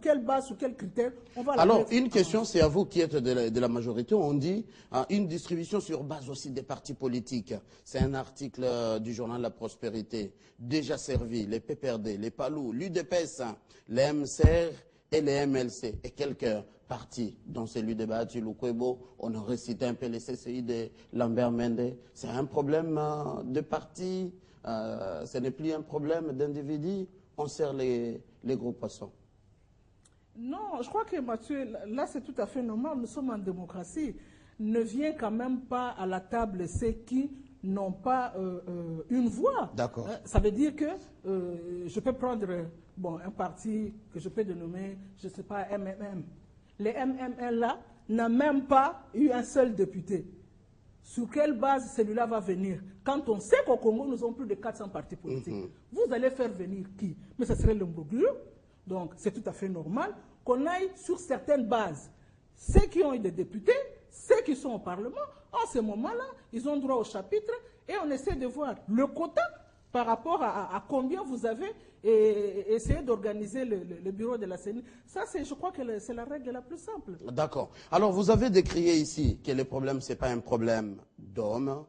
quelle base, sur quels critères on va Alors, une question, c'est à vous qui êtes de la majorité. On dit une distribution sur base aussi des partis politiques. C'est un article du journal La Prospérité. Déjà servi, les PPRD, les PALU, l'UDPS, les MCR et les MLC. Et quelques partis, dont celui de Bahati Lukwebo, on aurait cité un peu les CCI de Lambert Mende. C'est un problème de parti, ce n'est plus un problème d'individu. On sert les gros poissons. Non, je crois que Mathieu, là c'est tout à fait normal, nous sommes en démocratie. Ne vient quand même pas à la table ceux qui n'ont pas une voix. D'accord. Ça veut dire que je peux prendre un parti que je peux dénommer, je ne sais pas, MMM. Les MMM là n'ont même pas eu un seul député. Sur quelle base celui-là va venir? Quand on sait qu'au Congo, nous avons plus de 400 partis politiques, vous allez faire venir qui? Mais ce serait l'imbroglio. Donc, c'est tout à fait normal qu'on aille sur certaines bases. Ceux qui ont eu des députés, ceux qui sont au Parlement, en ce moment-là, ils ont droit au chapitre et on essaie de voir le quota par rapport à combien vous avez et essayer d'organiser le bureau de la CENI. Ça, je crois que c'est la règle la plus simple. D'accord. Alors, vous avez décrié ici que le problème, ce n'est pas un problème d'hommes,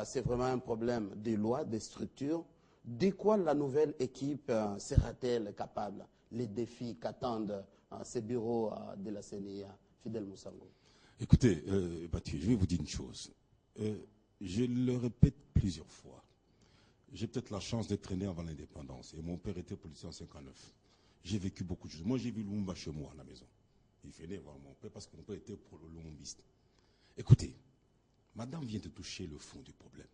c'est vraiment un problème des lois, des structures. De quoi la nouvelle équipe sera-t-elle capable? Les défis qu'attendent ces bureaux de la CENI, Fidèle Moussango? Écoutez, Mathieu, je vais vous dire une chose. Je le répète plusieurs fois. J'ai peut-être la chance d'être né avant l'indépendance. Et mon père était policier en 59. J'ai vécu beaucoup de choses. Moi, j'ai vu Lumumba chez moi à la maison. Il venait voir mon père parce que mon père était pour le Lumumbiste. Écoutez, madame vient de toucher le fond du problème.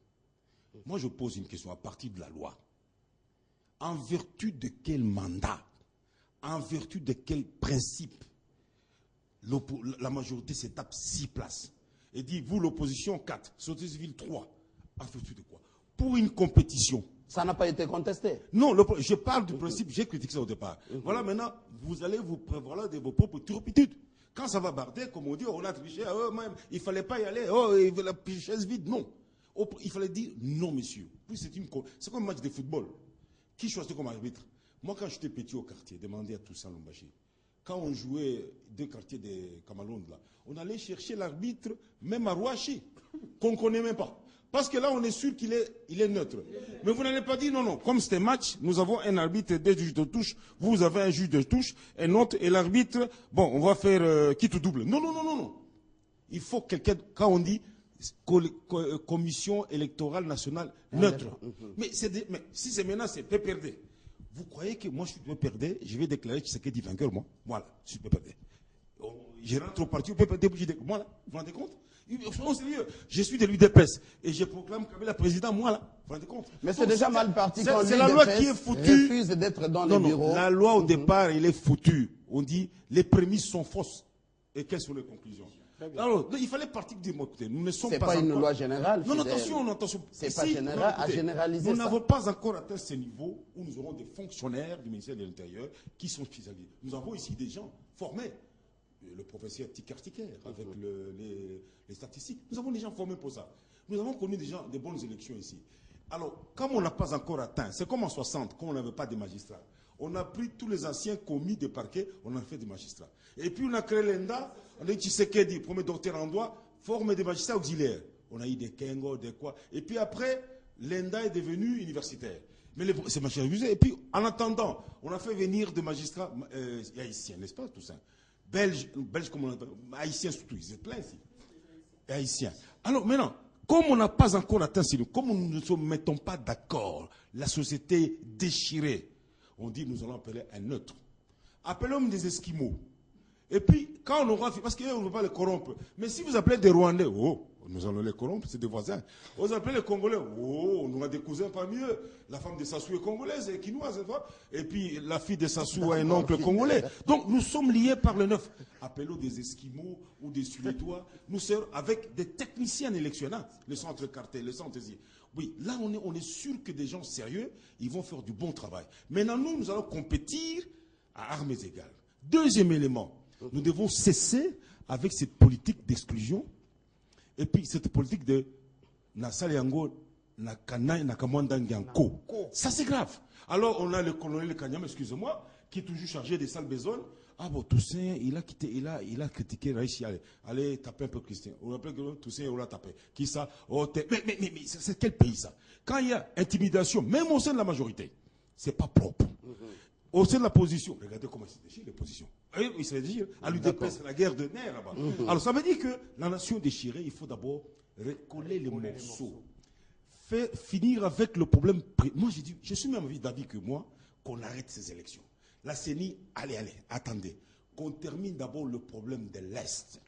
Moi, je pose une question à partir de la loi. En vertu de quel mandat, en vertu de quel principe, la majorité se tape 6 places et dit, vous, l'opposition, 4, société civile, 3. En vertu de quoi? Pour une compétition. Ça n'a pas été contesté. Non, je parle du principe, j'ai critiqué ça au départ. Voilà, maintenant, vous allez vous prévaloir de vos propres turpitudes. Quand ça va barder, comme on dit, on a triché, il ne fallait pas y aller, la chaise vide, non. Il fallait dire non, monsieur. Puis c'est comme un match de football. Qui choisit comme arbitre? Moi, quand j'étais petit au quartier, demandez à Toussaint Lumbashi. Quand on jouait deux quartiers de Kamalonde, là, on allait chercher l'arbitre, même à Rouachi, qu'on ne connaît même pas. Parce que là, on est sûr qu'il est neutre. Mais vous n'allez pas dire, non, comme c'était match, nous avons un arbitre et 2 juges de touche, vous avez un juge de touche, un autre, et l'arbitre, bon, on va faire quitte ou double. Non. Il faut quelqu'un, quand on dit commission électorale nationale neutre. Mais si c'est maintenant, c'est PPRD. Vous croyez que moi, je suis PPRD, je vais déclarer Tshisekedi vainqueur, moi? Voilà, je suis PPRD. Je rentre au parti au PPRD, voilà, vous vous rendez compte? Au sérieux, je suis de l'UDPS et je proclame Kabila président, moi là, vous vous rendez compte? Mais c'est déjà mal parti quand c'est la loi qui est foutue. Refuse d'être dans les bureaux. La loi au départ, elle est foutue. On dit les prémices sont fausses. Et quelles sont les conclusions? Alors, il fallait partir du mot, écoutez, nous ne sommes pas. C'est pas une loi générale. Non, attention. C'est pas général, à généraliser. Nous n'avons pas encore atteint ce niveau où nous aurons des fonctionnaires du ministère de l'Intérieur qui sont spécialisés. Nous avons ici des gens formés. Le professeur Tikartiker avec les statistiques. Nous avons des gens formés pour ça. Nous avons connu des bonnes élections ici. Alors, comme on n'a pas encore atteint, c'est comme en 60, quand on n'avait pas de magistrats. On a pris tous les anciens commis de parquet, on en a fait des magistrats. Et puis on a créé l'ENDA, on a dit Tshisekedi, premier docteur en droit, forme des magistrats auxiliaires. On a eu des Kengo, des quoi. Et puis après, l'ENDA est devenu universitaire. Mais c'est magistrats. Et puis, en attendant, on a fait venir des magistrats haïtiens, n'est-ce pas, tout ça? Belges comme on appelle, haïtiens surtout, ils sont pleins ici. Et haïtiens. Alors maintenant, comme on n'a pas encore atteint ce niveau, comme nous ne nous mettons pas d'accord, la société est déchirée, on dit nous allons appeler un neutre. Appelons des Esquimaux. Et puis, quand on aura fait, parce qu'on ne veut pas les corrompre, mais si vous appelez des Rwandais, nous allons les corrompre, c'est des voisins. Vous appelez les Congolais, on a des cousins parmi eux. La femme de Sassou est congolaise et quinoise, et puis la fille de Sassou a un oncle congolais. Donc nous sommes liés par le neuf. Appelons des Esquimaux ou des Suédois, nous sommes avec des techniciens électionnels, le centre cartel, le centre ici. Oui, là on est sûr que des gens sérieux, ils vont faire du bon travail. Maintenant nous allons compétir à armes égales. Deuxième élément, nous devons cesser avec cette politique d'exclusion. Et puis cette politique de Nasaliango, Nakana, Nakamwandangianko. Ça c'est grave. Alors on a le colonel Kanyama, excusez-moi, qui est toujours chargé des sales besognes. ah bon, Toussaint, il a critiqué Raïchi, allez taper un peu Christian. On rappelle que Toussaint, on l'a tapé. Qui ça? Oh, mais c'est quel pays ça? Quand il y a intimidation, même au sein de la majorité, c'est pas propre. Au sein de la position, regardez comment il se déchire les positions. Il se déchire, à l'UDP, c'est la guerre de nerfs là-bas. Alors ça veut dire que la nation déchirée, il faut d'abord recoller les morceaux. Faire finir avec le problème. Moi, je suis même d'avis que moi, qu'on arrête ces élections. La CENI, allez, attendez. Qu'on termine d'abord le problème de l'Est.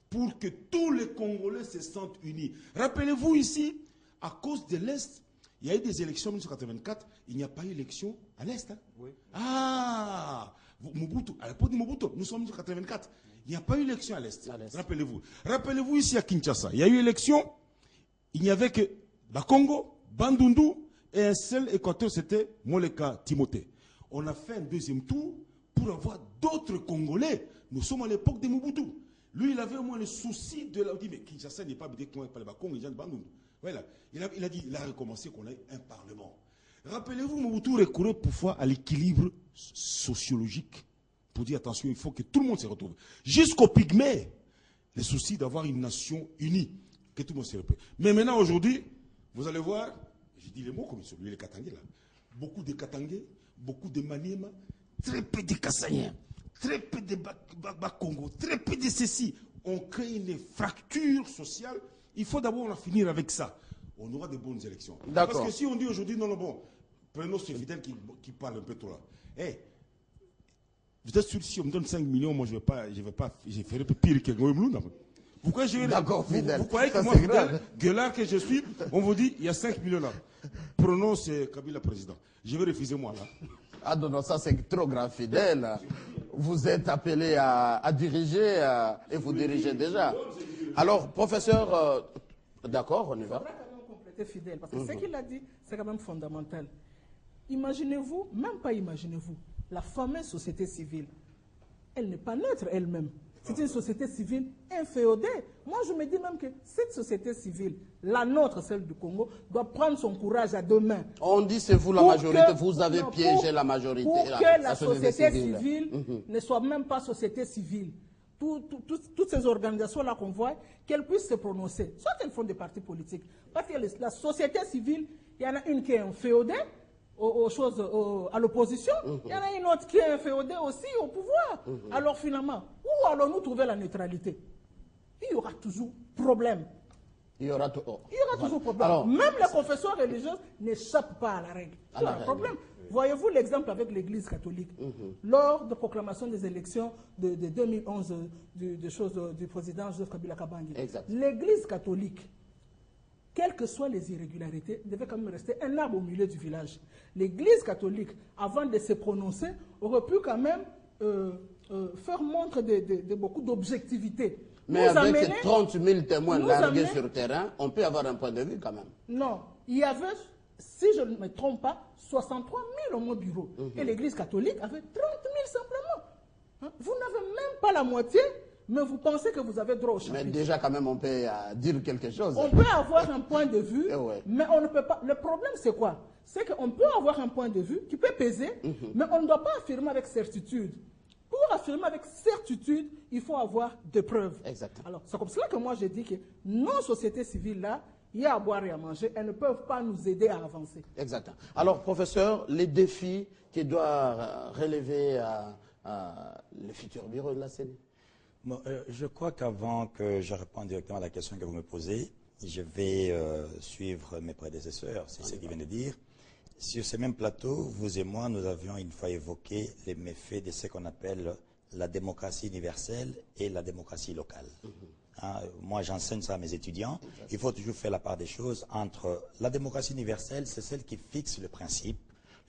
Pour que tous les Congolais se sentent unis. Rappelez-vous ici, à cause de l'Est, il y a eu des élections en 1984, il n'y a pas eu d'élection à l'Est. Hein? Oui. Ah, Mobutu, à l'époque de Mobutu, nous sommes en 1984, il n'y a pas eu d'élection à l'Est. Rappelez-vous. Rappelez-vous ici à Kinshasa, il y a eu élection, il n'y avait que Bakongo, Bandundu, et un seul Équateur, c'était Moleka Timothée. On a fait un deuxième tour pour avoir d'autres Congolais. Nous sommes à l'époque de Mobutu. Lui, il avait au moins le souci de la... Il dit, mais Kinshasa n'est pas habité par les Bakongo, les gens de Bandundu. Voilà. Il a recommencé qu'on ait un parlement. Rappelez-vous, Mobutu recourait parfois à l'équilibre sociologique pour dire attention, il faut que tout le monde se retrouve. Jusqu'au pygmée, le souci d'avoir une nation unie, que tout le monde se retrouve. Mais maintenant, aujourd'hui, vous allez voir, je dis les mots comme celui, les Katangais là. Beaucoup de Katangais, beaucoup de Maniema, très peu de Kassaïens, très peu de Bakongo, très peu de ceci. On crée une fracture sociale. Il faut d'abord en finir avec ça. On aura de bonnes élections. Parce que si on dit aujourd'hui, non, bon, prenons ce Fidèle qui parle un peu trop là. Hey, vous êtes sûr, si on me donne 5 millions, moi je ferai pire que Ngoïmlou. Pourquoi je vais... Vous croyez que moi, Fidèle, gueulard que je suis, on vous dit, il y a 5 millions là. Prenons ce Kabila président. Je vais refuser moi là. Ah non, ça c'est trop grave, Fidèle. Vous êtes appelé à diriger et vous dirigez déjà. Alors, professeur, d'accord, on y va. Il faudra quand même compléter Fidèle, parce que ce qu'il a dit, c'est quand même fondamental. Imaginez-vous, même pas imaginez-vous, la fameuse société civile, elle n'est pas neutre elle-même. C'est une société civile inféodée. Moi, je me dis même que cette société civile, la nôtre, celle du Congo, doit prendre son courage à deux mains. On dit c'est vous la majorité, vous avez piégé la majorité. Pour que la société civile ne soit même pas société civile. Toutes ces organisations-là qu'on voit, qu'elles puissent se prononcer. Soit elles font des partis politiques. Parce que la société civile, il y en a une qui est inféodée aux choses, à l'opposition. Il y en a une autre qui est inféodée aussi au pouvoir. Alors finalement, où allons-nous trouver la neutralité? Il y aura toujours problème. Il y aura toujours problème. Alors, même les confessions religieuses n'échappent pas à la règle. Il y aura problème. Voyez-vous l'exemple avec l'Église catholique. Lors de proclamation des élections de 2011 du président Joseph Kabila Kabange, l'Église catholique, quelles que soient les irrégularités, devait quand même rester un arbre au milieu du village. L'Église catholique, avant de se prononcer, aurait pu quand même faire montre de beaucoup d'objectivité. Mais avec 30 000 témoins largués sur le terrain, on peut avoir un point de vue quand même. Non, il y avait, si je ne me trompe pas, 63 000 au moins bureaux. Et l'Église catholique avait 30 000 simplement. Hein? Vous n'avez même pas la moitié, mais vous pensez que vous avez droit au chapitre. Mais déjà quand même on peut dire quelque chose. On peut avoir un point de vue, mais on ne peut pas. Le problème c'est quoi? C'est qu'on peut avoir un point de vue qui peut peser, mais on ne doit pas affirmer avec certitude. Pour affirmer avec certitude, il faut avoir des preuves. Exactement. Alors, c'est comme cela que moi je dis que nos sociétés civiles-là, il y a à boire et à manger, elles ne peuvent pas nous aider à avancer. Exactement. Alors, professeur, les défis qui doivent relever le futur bureau de la CENI. Bon, je crois qu'avant que je réponde directement à la question que vous me posez, je vais suivre mes prédécesseurs, c'est ce qu'ils viennent de dire. Sur ce même plateau, vous et moi, nous avions une fois évoqué les méfaits de ce qu'on appelle la démocratie universelle et la démocratie locale. Hein, moi, j'enseigne ça à mes étudiants. Il faut toujours faire la part des choses entre la démocratie universelle, c'est celle qui fixe le principe,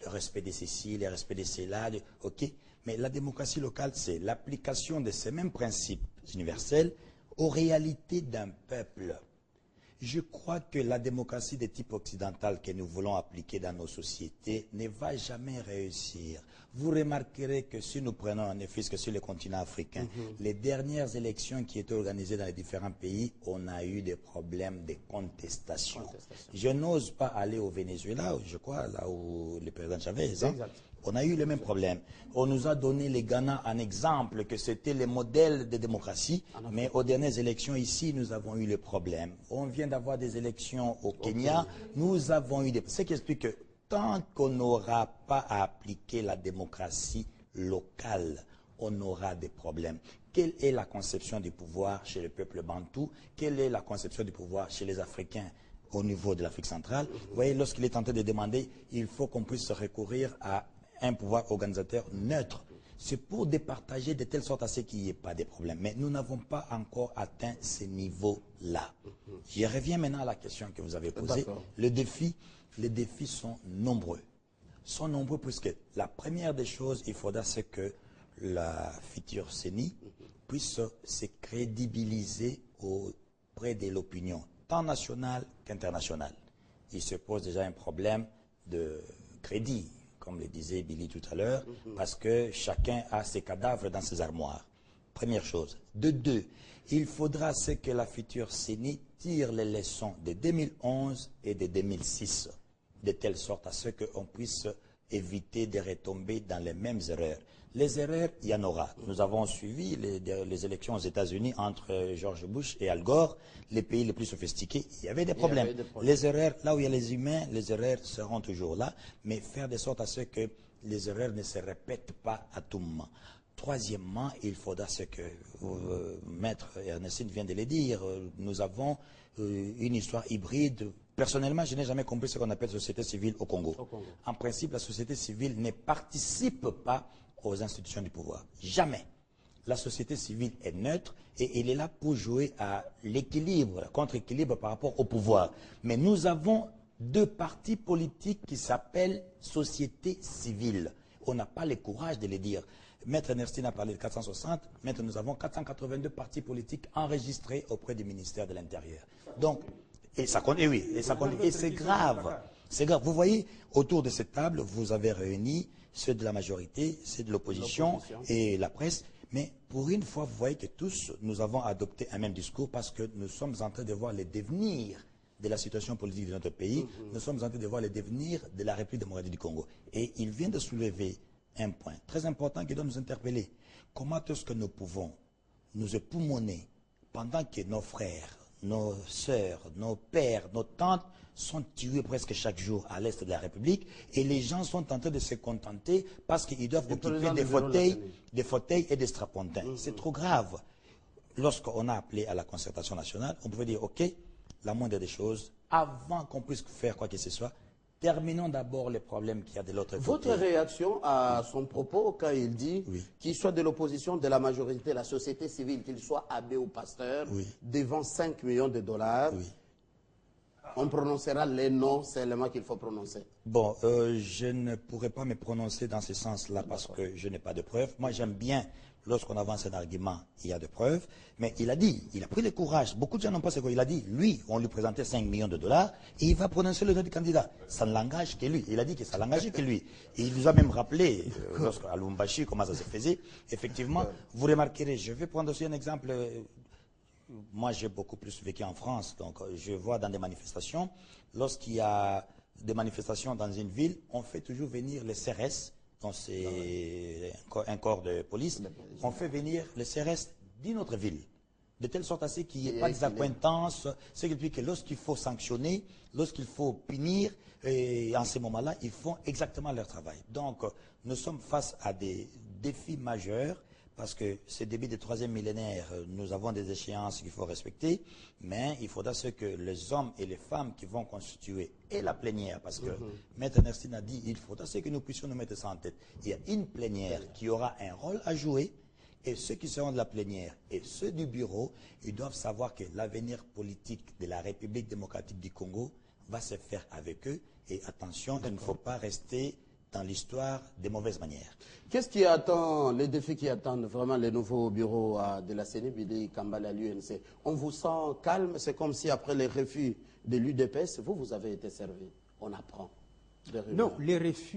le respect de ceci, le respect de cela, ok. Mais la démocratie locale, c'est l'application de ces mêmes principes universels aux réalités d'un peuple. Je crois que la démocratie de type occidental que nous voulons appliquer dans nos sociétés ne va jamais réussir. Vous remarquerez que si nous prenons un effet que sur le continent africain, les dernières élections qui étaient organisées dans les différents pays, on a eu des problèmes de contestation. Je n'ose pas aller au Venezuela, je crois, là où le président Chavez, On a eu le même problème. On nous a donné les Ghana en exemple, que c'était le modèle de démocratie, mais aux dernières élections ici, nous avons eu le problème. On vient d'avoir des élections au Kenya, nous avons eu des... Ce qui explique que tant qu'on n'aura pas à appliquer la démocratie locale, on aura des problèmes. Quelle est la conception du pouvoir chez le peuple bantou? Quelle est la conception du pouvoir chez les Africains au niveau de l'Afrique centrale? Vous voyez, lorsqu'il est tenté de demander, il faut qu'on puisse recourir à un pouvoir organisateur neutre. C'est pour départager de telle sorte à ce qu'il n'y ait pas de problème. Mais nous n'avons pas encore atteint ces niveaux-là. Je reviens maintenant à la question que vous avez posée. Les défis sont nombreux. Sont nombreux puisque la première des choses, il faudra c'est que la future CENI puisse se crédibiliser auprès de l'opinion, tant nationale qu'internationale. Il se pose déjà un problème de crédit, comme le disait Billy tout à l'heure, parce que chacun a ses cadavres dans ses armoires. Première chose. De deux, il faudra que la future CENI tire les leçons de 2011 et de 2006, de telle sorte à ce qu'on puisse éviter de retomber dans les mêmes erreurs. Les erreurs, il y en aura. Nous avons suivi les élections aux États-Unis entre George Bush et Al Gore, les pays les plus sophistiqués. Il y avait des problèmes. Les erreurs, là où il y a les humains, les erreurs seront toujours là, mais faire de sorte à ce que les erreurs ne se répètent pas à tout moment. Troisièmement, il faudra ce que Maître Ernestine vient de le dire. Nous avons une histoire hybride. Personnellement, je n'ai jamais compris ce qu'on appelle société civile au Congo. En principe, la société civile ne participe pas aux institutions du pouvoir. Jamais. La société civile est neutre et elle est là pour jouer à l'équilibre, le contre-équilibre par rapport au pouvoir. Mais nous avons deux partis politiques qui s'appellent société civile. On n'a pas le courage de les dire. Maître Ernestine a parlé de 460, maintenant nous avons 482 partis politiques enregistrés auprès du ministère de l'Intérieur. Donc, et ça compte, et oui, et c'est grave. C'est grave. Vous voyez, autour de cette table, vous avez réuni ceux de la majorité, ceux de l'opposition et la presse. Mais pour une fois, vous voyez que tous, nous avons adopté un même discours parce que nous sommes en train de voir le devenir de la situation politique de notre pays. Nous sommes en train de voir le devenir de la République démocratique du Congo. Et il vient de soulever un point très important qui doit nous interpeller. Comment est-ce que nous pouvons nous époumoner pendant que nos frères, nos sœurs, nos pères, nos tantes sont tués presque chaque jour à l'est de la République et les gens sont en train de se contenter parce qu'ils doivent occuper des fauteuils et des strapontins. C'est trop grave. Lorsqu'on a appelé à la concertation nationale, on pouvait dire, OK, la moindre des choses, avant qu'on puisse faire quoi que ce soit, terminons d'abord les problèmes qu'il y a de l'autre côté. Votre réaction à son propos quand il dit qu'il soit de l'opposition, de la majorité, la société civile, qu'il soit abbé ou pasteur, devant 5 millions de dollars, on prononcera les noms seulement qu'il faut prononcer. Bon, je ne pourrais pas me prononcer dans ce sens-là parce que je n'ai pas de preuves. Moi, j'aime bien, lorsqu'on avance un argument, il y a de preuves. Mais il a dit, il a pris le courage. Beaucoup de gens n'ont pas ce qu'il a dit. Lui, on lui présentait 5 millions de dollars et il va prononcer le nom du candidat. Ça ne l'engage que lui. Il a dit que ça l'engageait que lui. Et il nous a même rappelé, lorsqu'à Lumbashi, comment ça se faisait. Effectivement, vous remarquerez, je vais prendre aussi un exemple. Moi, j'ai beaucoup plus vécu en France, donc je vois dans des manifestations, lorsqu'il y a des manifestations dans une ville, on fait toujours venir les CRS, donc c'est un corps de police, on fait venir les CRS d'une autre ville, de telle sorte à ce qu'il n'y ait pas des accointances, ce qui veut dire que lorsqu'il faut sanctionner, lorsqu'il faut punir, et en ces moments-là, ils font exactement leur travail. Donc, nous sommes face à des défis majeurs, parce que ce début du troisième millénaire, nous avons des échéances qu'il faut respecter, mais il faudra que les hommes et les femmes qui vont constituer et la plénière, parce que Maître Ernestine a dit, il faudra que nous puissions nous mettre ça en tête. Il y a une plénière qui aura un rôle à jouer, et ceux qui seront de la plénière et ceux du bureau, ils doivent savoir que l'avenir politique de la République démocratique du Congo va se faire avec eux, et attention, il ne faut pas rester dans l'histoire des mauvaises manières. Qu'est-ce qui attend, les défis qui attendent vraiment les nouveaux bureaux de la CENI, Billy Kambale à l'UNC? On vous sent calme, c'est comme si après les refus de l'UDPS, vous avez été servi. On apprend. Non, les refus